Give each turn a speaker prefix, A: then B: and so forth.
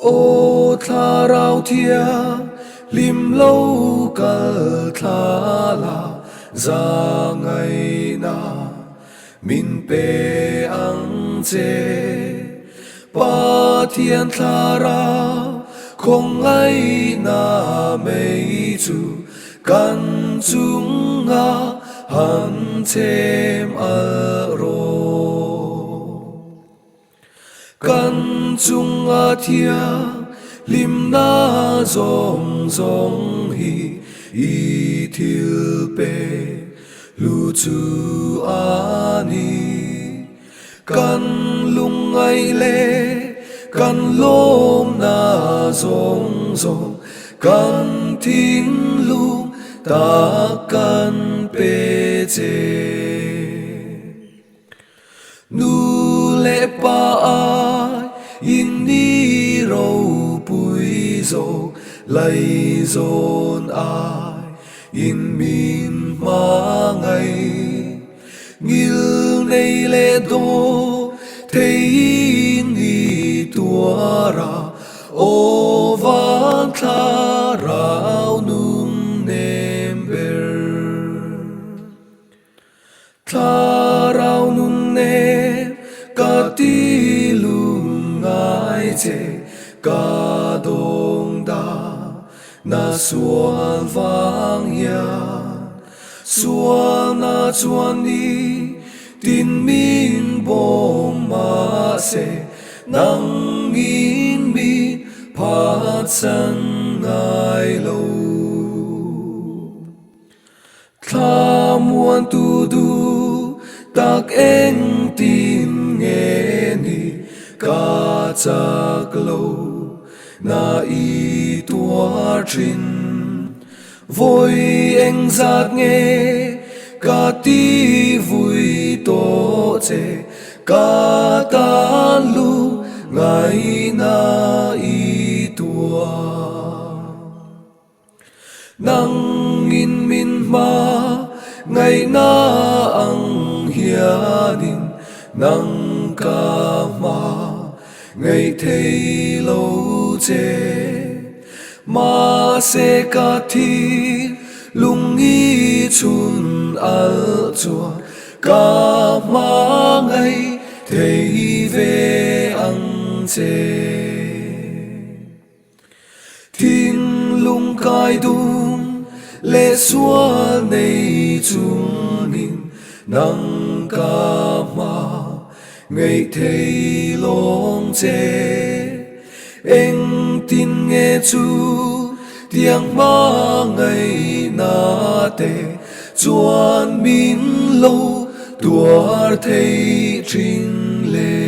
A: ô tha rau thia lim lâu cả tha la ra ngày na min pe ang che pa thiên tha ra không ai na mei chu kan chung nga han thêm a ro kan chung a thia lim na zong zong hi i thil pe lu chu ani kan lung ai le kan lom na zong zong kan tin lu ta kan pe che nu le pa ai in ni ro pui zo lai zon ai in min ma ngai ngil nei le do thei ni tua ra o van tha rao num nem ber tha rao num nem ka ti lung ai che ka dong da na suan vang ya suan na chuan ni tin min bom ma se nang in mi phat san ngai lo tha muan tu du tak eng tin nghe ni ka chak lo na i tua trin voi eng zat nghe ka ti vui to che ka ta lu ngai na i tua nang in min ma ngày na ang hianin nang ka ma ngày thei lo che ma se ka thi lung i chun al chua ka ma ngày thei ve ang che thiên lung kai dung lệ xua nei chung in nang ka ma ngày thei long che eng tin nghe chu tiếng ma ngày na te chuan min lo tuar thei trin le